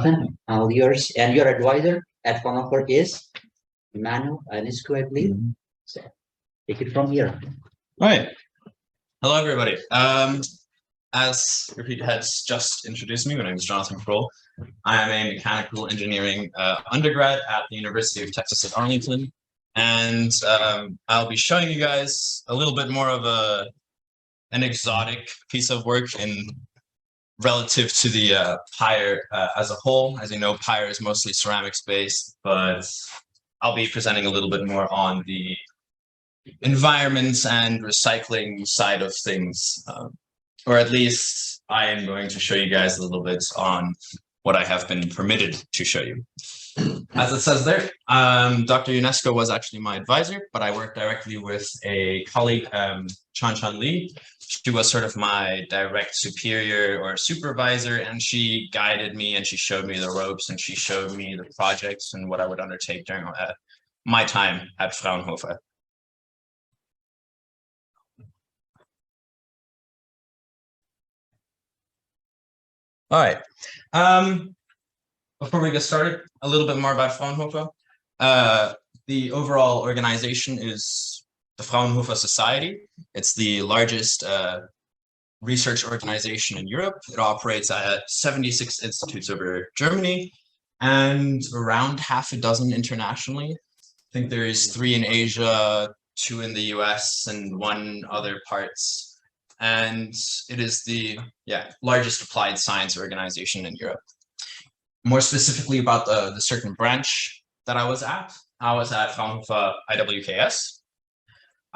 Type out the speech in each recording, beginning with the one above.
Jonathan, all yours. And your advisor at Fraunhofer is Manu Aniscu, I believe. So take it from here. All right. Hello, everybody. As Repeat has just introduced me, my name is Jonathan Kroll. I am a mechanical engineering undergrad at the University of Texas at Arlington. And I'll be showing you guys a little bit more of an exotic piece of work in relative to the PIRE as a whole. As you know, PIRE is mostly ceramics based, but I'll be presenting a little bit more on the environments and recycling side of things, or at least I am going to show you guys a little bit on what I have been permitted to show you. As it says there, Dr. UNESCO was actually my advisor, but I worked directly with a colleague, Chan Lee. She was sort of my direct superior or supervisor, and she guided me and she showed me the ropes and she showed me the projects and what I would undertake during my time at Fraunhofer. All right. Before we get started, a little bit more about Fraunhofer. The overall organization is the Fraunhofer Society. It's the largest research organization in Europe. It operates at 76 institutes over Germany and around half a dozen internationally. I think there is 3 in Asia, 2 in the US, and 1 other parts. And it is the largest applied science organization in Europe. More specifically about the certain branch that I was at Fraunhofer IWKS.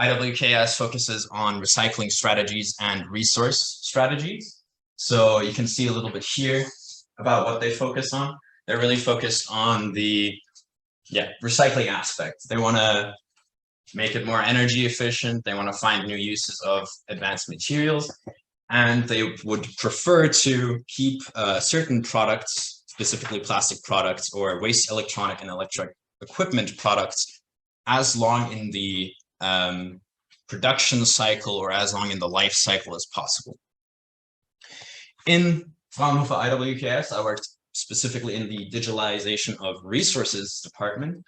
IWKS focuses on recycling strategies and resource strategies. So you can see a little bit here about what they focus on. They're really focused on the recycling aspect. They want to make it more energy efficient. They want to find new uses of advanced materials, and they would prefer to keep certain products, specifically plastic products or waste electronic and electric equipment products, as long in the production cycle or as long in the life cycle as possible. In Fraunhofer IWKS, I worked specifically in the digitalization of resources department.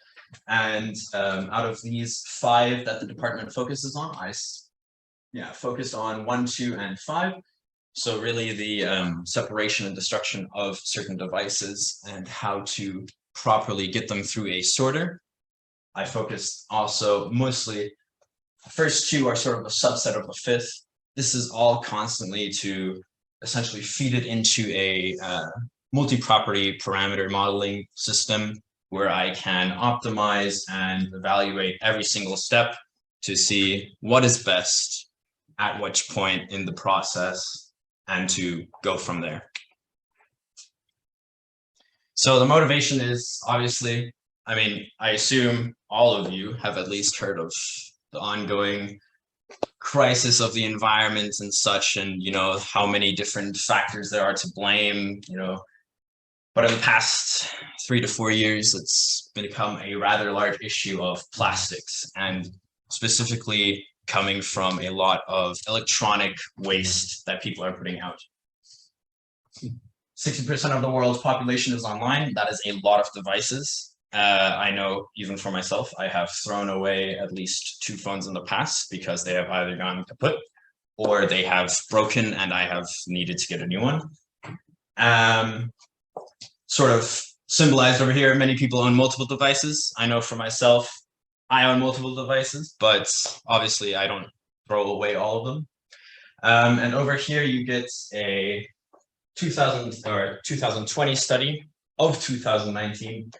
And out of these 5 that the department focuses on, I focused on 1, 2, and 5. So really the separation and destruction of certain devices and how to properly get them through a sorter. I focused also mostly, the first 2 are sort of a subset of the 5th. This is all constantly to essentially feed it into a multi-property parameter modeling system where I can optimize and evaluate every single step to see what is best at which point in the process and to go from there. So the motivation is obviously, I assume all of you have at least heard of the ongoing crisis of the environment and such, and how many different factors there are to blame, But in the past 3 to 4 years, it's become a rather large issue of plastics, and specifically coming from a lot of electronic waste that people are putting out. 60% of the world's population is online. That is a lot of devices. I know even for myself, I have thrown away at least 2 phones in the past because they have either gone kaput or they have broken and I have needed to get a new one. Sort of symbolized over here, many people own multiple devices. I know for myself, I own multiple devices, but obviously I don't throw away all of them. And over here you get a 2020 study of 2019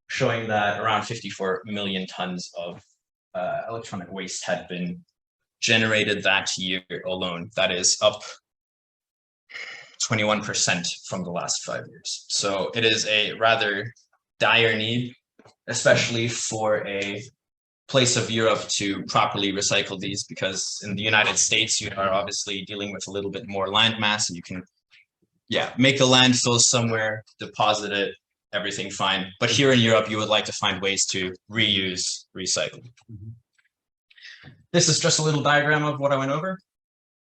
showing that around 54 million tons of electronic waste had been generated that year alone. That is up 21% from the last 5 years. So it is a rather dire need, especially for a place of Europe to properly recycle these, because in the United States, you are obviously dealing with a little bit more land mass, and you can, make a landfill somewhere, deposit it, everything fine. But here in Europe, you would like to find ways to reuse, recycle. This is just a little diagram of what I went over.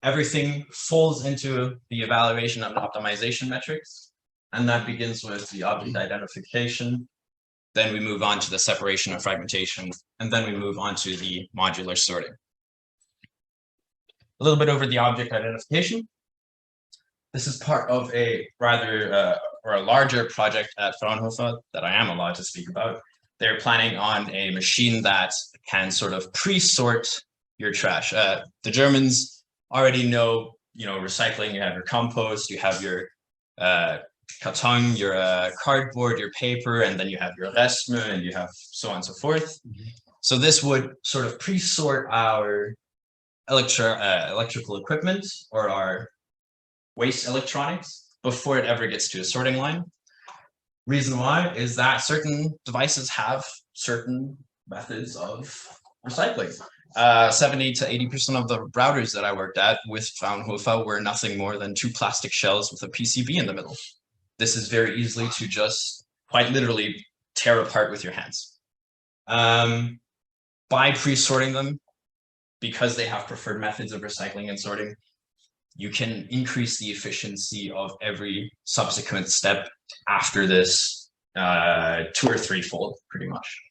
Everything falls into the evaluation of optimization metrics. And that begins with the object identification. Then we move on to the separation and fragmentation, and then we move on to the modular sorting. A little bit over the object identification. This is part of a rather or a larger project at Fraunhofer that I am allowed to speak about. They're planning on a machine that can sort of pre-sort your trash. The Germans already know, recycling. You have your compost, you have your carton, your cardboard, your paper, and then you have your Restmüll, and you have so on and so forth. So this would sort of pre-sort our electrical equipment or our waste electronics before it ever gets to a sorting line. Reason why is that certain devices have certain methods of recycling. 70 to 80% of the routers that I worked at with Fraunhofer were nothing more than 2 plastic shells with a PCB in the middle. This is very easily to just quite literally tear apart with your hands. By pre-sorting them, because they have preferred methods of recycling and sorting, you can increase the efficiency of every subsequent step after this 2 or 3-fold, pretty much.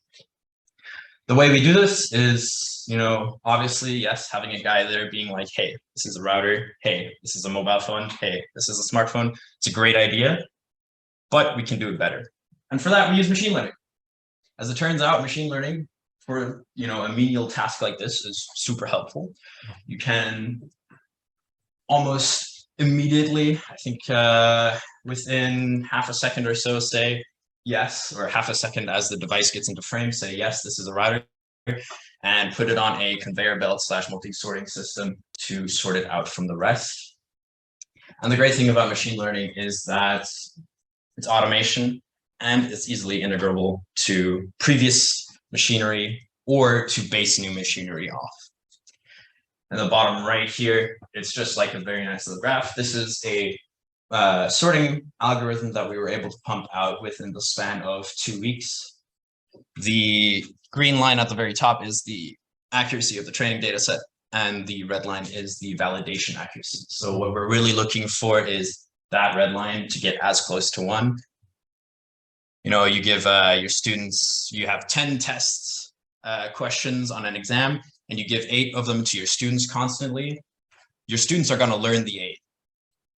The way we do this is, obviously, yes, having a guy there being like, hey, this is a router. Hey, this is a mobile phone. Hey, this is a smartphone. It's a great idea, but we can do it better. And for that, we use machine learning. As it turns out, machine learning for, a menial task like this is super helpful. You can almost immediately, I think within half a second or so, say yes, or half a second as the device gets into frame, say yes, this is a router, and put it on a conveyor belt / multi-sorting system to sort it out from the rest. And the great thing about machine learning is that it's automation and it's easily integrable to previous machinery or to base new machinery off. In the bottom right here, it's just like a very nice little graph. This is a sorting algorithm that we were able to pump out within the span of 2 weeks. The green line at the very top is the accuracy of the training data set, and the red line is the validation accuracy. So what we're really looking for is that red line to get as close to 1. You give your students, you have 10 tests, questions on an exam, and you give 8 of them to your students constantly. Your students are going to learn the 8.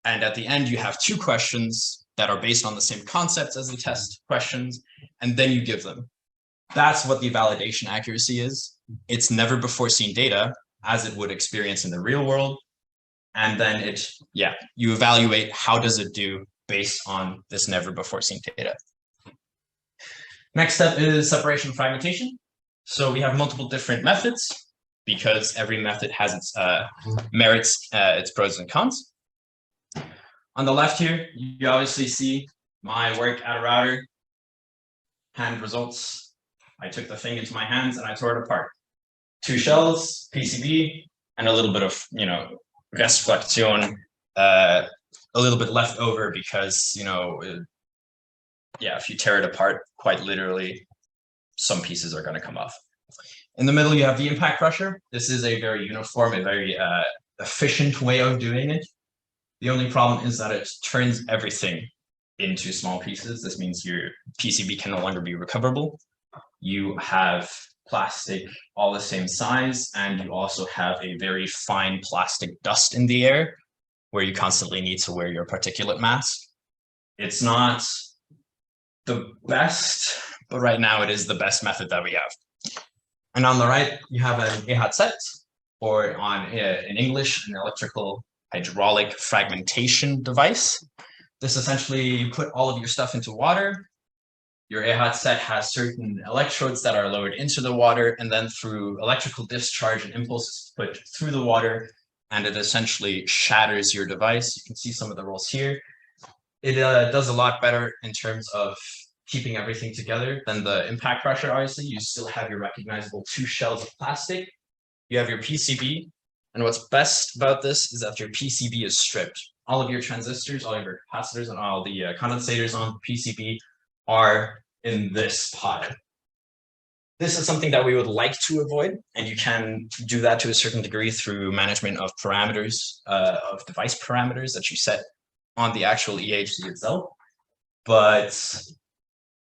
And at the end, you have 2 questions that are based on the same concepts as the test questions, and then you give them. That's what the validation accuracy is. It's never before seen data as it would experience in the real world. And then you evaluate how does it do based on this never before seen data. Next step is separation and fragmentation. So we have multiple different methods because every method has its merits, its pros and cons. On the left here, you obviously see my work at a router, hand results. I took the thing into my hands and I tore it apart. 2 shells, PCB, and a little bit of, Restflexion, a little bit left over because, if you tear it apart, quite literally, some pieces are going to come off. In the middle, you have the impact crusher. This is a very uniform, a very efficient way of doing it. The only problem is that it turns everything into small pieces. This means your PCB can no longer be recoverable. You have plastic all the same size, and you also have a very fine plastic dust in the air where you constantly need to wear your particulate mask. It's not the best, but right now it is the best method that we have. And on the right, you have an EHZ, or in English, an electrical hydraulic fragmentation device. This essentially, you put all of your stuff into water. Your EHZ has certain electrodes that are lowered into the water, and then through electrical discharge and impulses put through the water, and it essentially shatters your device. You can see some of the rolls here. It does a lot better in terms of keeping everything together than the impact crusher. Obviously, you still have your recognizable 2 shells of plastic. You have your PCB, and what's best about this is that your PCB is stripped. All of your transistors, all of your capacitors, and all the condensators on the PCB are in this pod. This is something that we would like to avoid, and you can do that to a certain degree through management of parameters, of device parameters that you set on the actual EHZ itself. but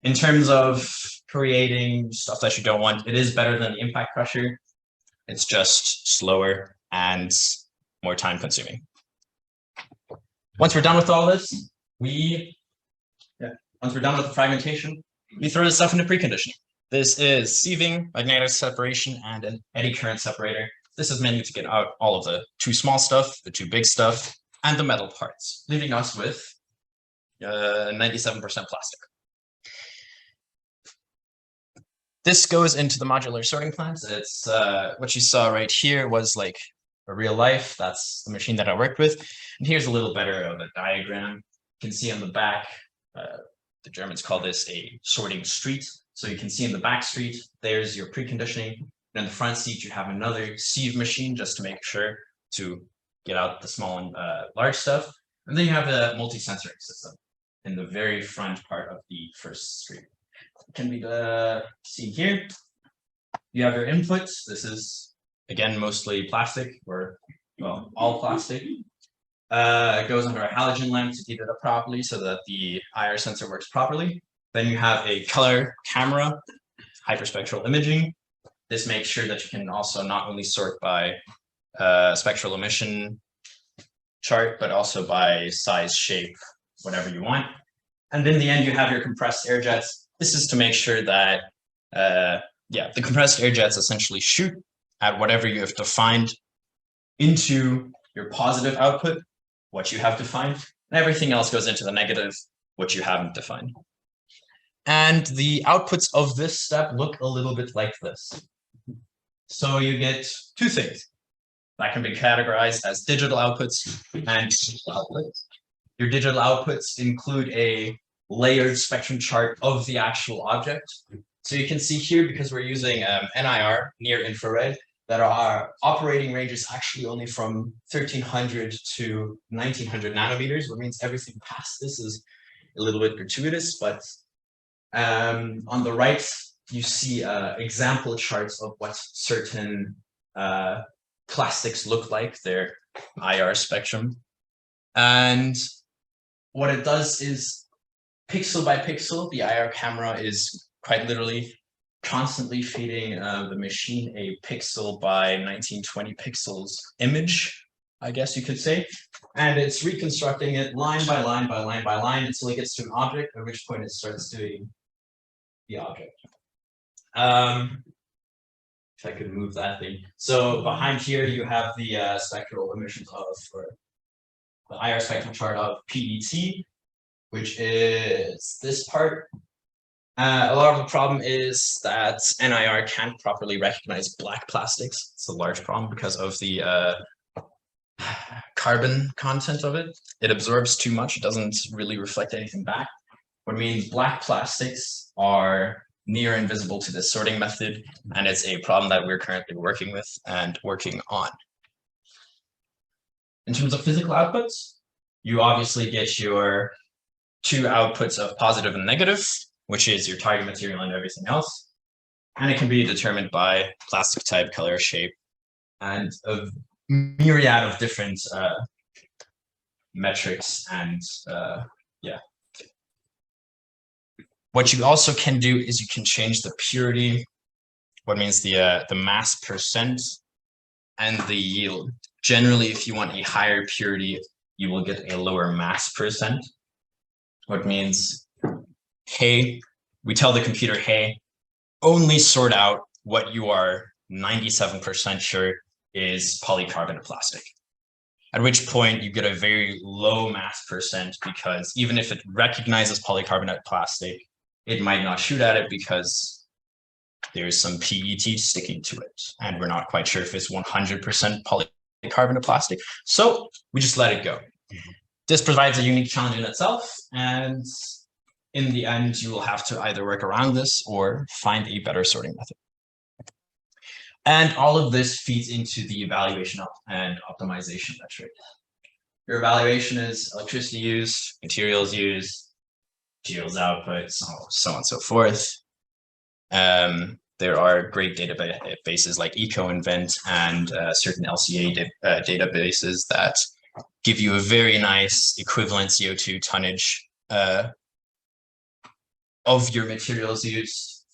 in terms of creating stuff that you don't want, it is better than the impact crusher. It's just slower and more time consuming. Once we're done with all this, once we're done with the fragmentation, we throw this stuff into preconditioning. This is sieving, magnetic separation, and an eddy current separator. This is mainly to get out all of the too small stuff, the too big stuff, and the metal parts, leaving us with 97% plastic. This goes into the modular sorting plant. It's what you saw right here was like a real life. That's the machine that I worked with. And here's a little better of a diagram. You can see on the back, the Germans call this a sorting street. So you can see in the back street, there's your preconditioning. And in the front seat, you have another sieve machine just to make sure to get out the small and large stuff. And then you have a multi-sensory system in the very front part of the first street. It can be seen here. You have your inputs. This is, again, mostly plastic, or, well, all plastic. It goes under a halogen lamp to heat it up properly so that the IR sensor works properly. Then you have a color camera, hyperspectral imaging. This makes sure that you can also not only sort by spectral emission chart, but also by size, shape, whatever you want. And in the end, you have your compressed air jets. This is to make sure that, the compressed air jets essentially shoot at whatever you have defined into your positive output, what you have defined, and everything else goes into the negative, what you haven't defined. And the outputs of this step look a little bit like this. So you get two things that can be categorized as digital outputs and digital outputs. Your digital outputs include a layered spectrum chart of the actual object. So you can see here, because we're using NIR, near infrared, that our operating range is actually only from 1300 to 1900 nanometers, which means everything past this is a little bit gratuitous. But on the right, you see example charts of what certain plastics look like, their IR spectrum. And what it does is, pixel by pixel, the IR camera is quite literally constantly feeding the machine a pixel by 1920 pixels image, I guess you could say. And it's reconstructing it line by line by line by line until it gets to an object, at which point it starts doing the object. If I could move that thing. So behind here, you have the spectral emissions of, or the IR spectrum chart of PET, which is this part. A lot of the problem is that NIR can't properly recognize black plastics. It's a large problem because of the carbon content of it. It absorbs too much. It doesn't really reflect anything back. What means black plastics are near invisible to this sorting method, and it's a problem that we're currently working with and working on. In terms of physical outputs, you obviously get your two outputs of positive and negative, which is your target material and everything else. And it can be determined by plastic type, color, shape, and a myriad of different metrics. And what you also can do is you can change the purity, what means the mass percent, and the yield. Generally, if you want a higher purity, you will get a lower mass percent. What means, hey, we tell the computer, hey, only sort out what you are 97% sure is polycarbonate plastic. At which point you get a very low mass percent, because even if it recognizes polycarbonate plastic, it might not shoot at it because there's some PET sticking to it. And we're not quite sure if it's 100% polycarbonate plastic. So we just let it go. This provides a unique challenge in itself. And in the end, you will have to either work around this or find a better sorting method. And all of this feeds into the evaluation and optimization metric. Your evaluation is electricity used, materials used, materials output, so on and so forth. There are great databases like EcoInvent and certain LCA databases that give you a very nice equivalent CO2 tonnage of your materials used.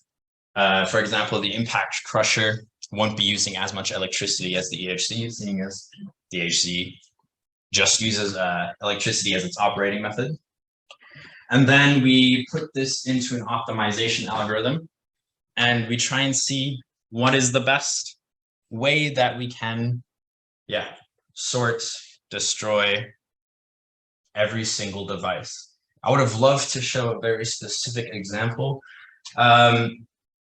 For example, the impact crusher won't be using as much electricity as the EHC, seeing as the EHC just uses electricity as its operating method. And then we put this into an optimization algorithm, and we try and see what is the best way that we can, sort, destroy every single device. I would have loved to show a very specific example.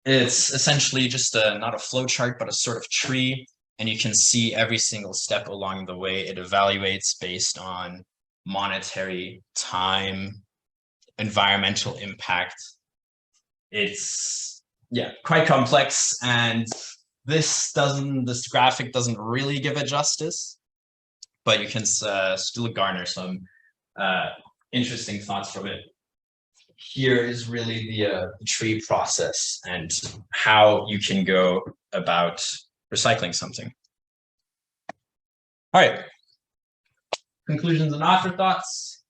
It's essentially just not a flow chart, but a sort of tree, and you can see every single step along the way. It evaluates based on monetary, time, environmental impact. It's quite complex, and this graphic doesn't really give it justice, but you can still garner some interesting thoughts from it. Here is really the tree process and how you can go about recycling something. All right, conclusions and afterthoughts.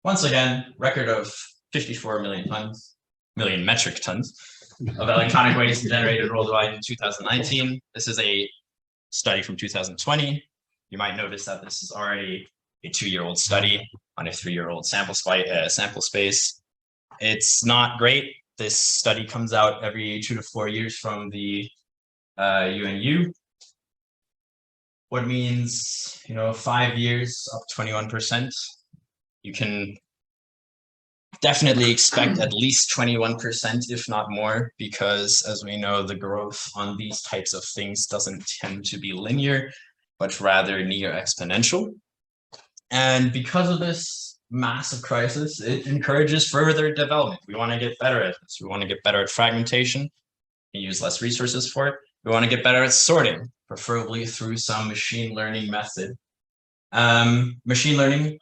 Once again, record of 54 million metric tons of electronic waste generated worldwide in 2019. This is a study from 2020. You might notice that this is already a 2-year-old study on a 3-year-old sample space. It's not great. This study comes out every 2 to 4 years from the UNU. What means, 5 years, up 21%. You can definitely expect at least 21%, if not more, because as we know, the growth on these types of things doesn't tend to be linear, but rather near exponential. And because of this massive crisis, it encourages further development. We want to get better at this. We want to get better at fragmentation and use less resources for it. We want to get better at sorting, preferably through some machine learning method. Machine learning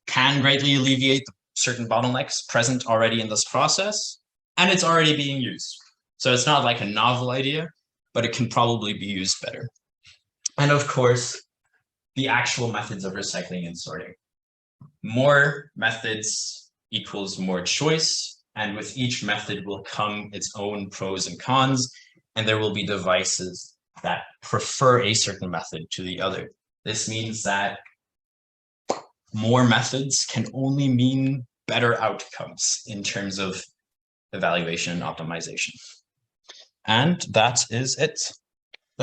can greatly alleviate certain bottlenecks present already in this process, and it's already being used. So it's not like a novel idea, but it can probably be used better. And of course, the actual methods of recycling and sorting. More methods equals more choice, and with each method will come its own pros and cons, and there will be devices that prefer a certain method to the other. This means that more methods can only mean better outcomes in terms of evaluation and optimization. And that is it.